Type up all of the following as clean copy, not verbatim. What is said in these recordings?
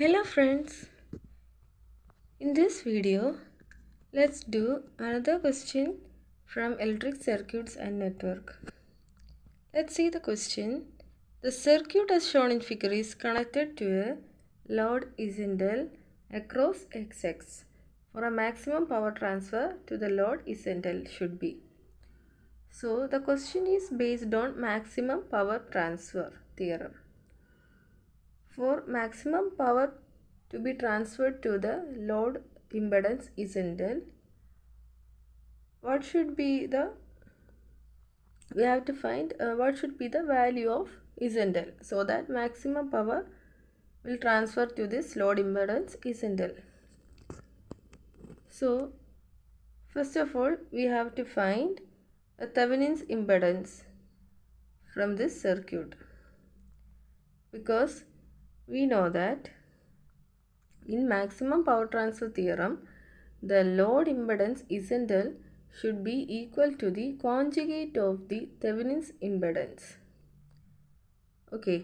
Hello friends, in this video let's do another question from electric circuits and network. Let's see the question. The circuit as shown in figure is connected to a load ZL across XX for a maximum power transfer to the load ZL should be. So the question is based on maximum power transfer theorem. For maximum power to be transferred to the load impedance ZL, what should be the we have to find what should be the value of ZL so that maximum power will transfer to this load impedance ZL. So first of all we have to find a Thevenin's impedance from this circuit, because we know that in maximum power transfer theorem the load impedance ZL should be equal to the conjugate of the Thevenin's impedance. Okay,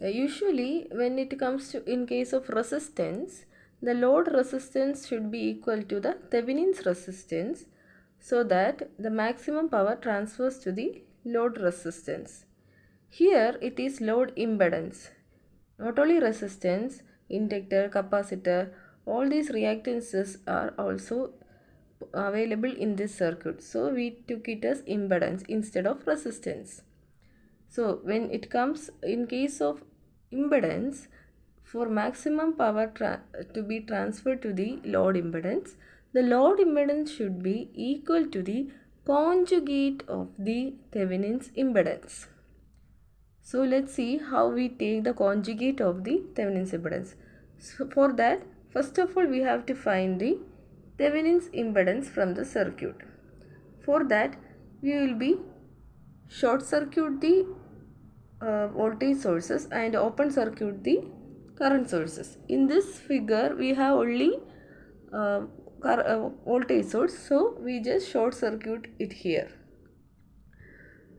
usually when it comes to in case of resistance, the load resistance should be equal to the Thevenin's resistance so that the maximum power transfers to the load resistance. Here it is load impedance. Not only resistance, inductor, capacitor, all these reactances are also available in this circuit. So we took it as impedance instead of resistance. So when it comes in case of impedance, for maximum power to be transferred to the load impedance, the load impedance should be equal to the conjugate of the Thevenin's impedance. So let's see how we take the conjugate of the Thevenin's impedance. So for that, first of all we have to find the Thevenin's impedance from the circuit. For that, we will be short circuit the voltage sources and open circuit the current sources. In this figure, we have only voltage source, so we just short circuit it here.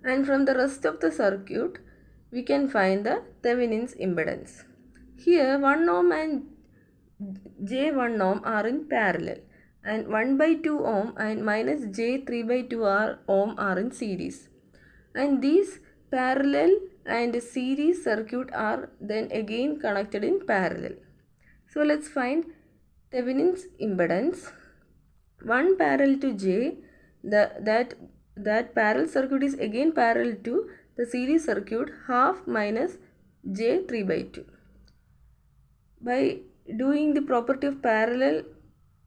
And from the rest of the circuit, we can find the Thevenin's impedance. Here 1 ohm and J1 ohm are in parallel, and 1 by 2 ohm and minus J3 by 2 ohm are in series. And these parallel and series circuit are then again connected in parallel. So let's find Thevenin's impedance. 1 parallel to J, that parallel circuit is again parallel to the series circuit half minus J3 by 2. By doing the property of parallel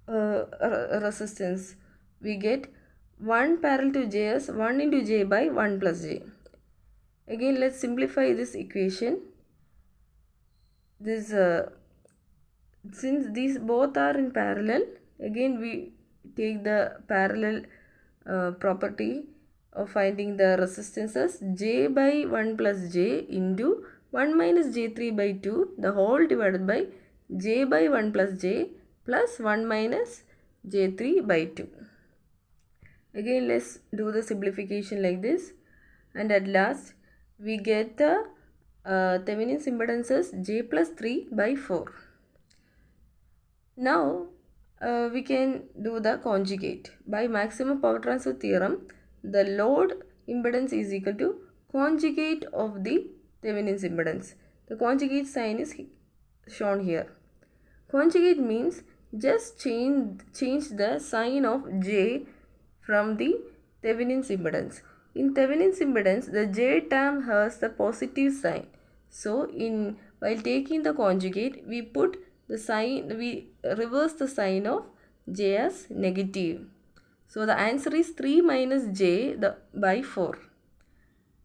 resistance, we get 1 parallel to J as 1 into J by 1 plus J. Again, let's simplify this equation. Since these both are in parallel, again we take the parallel property of finding the resistances J by 1 plus J into 1 minus J3 by 2 the whole divided by J by 1 plus J plus 1 minus J3 by 2. Again let's do the simplification like this, and at last we get the Thevenin's impedance as J plus 3 by 4. Now we can do the conjugate. By maximum power transfer theorem, the load impedance is equal to conjugate of the Thevenin's impedance. The conjugate sign is shown here. Conjugate means just change the sign of J from the Thevenin's impedance. In Thevenin's impedance, the J term has the positive sign. So while taking the conjugate, we put the sign, we reverse the sign of J as negative. So the answer is 3 minus J by 4.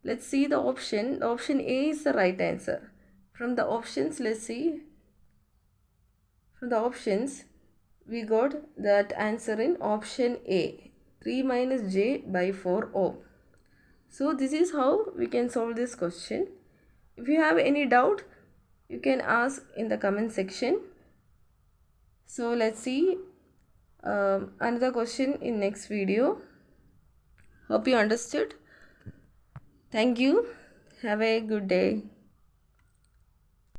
Let's see the option. Option A is the right answer. From the options, let's see. From the options, we got that answer in option A, 3 minus J by 4 ohm. So this is how we can solve this question. If you have any doubt, you can ask in the comment section. So let's see another question in next video. Hope you understood. Thank you. Have a good day.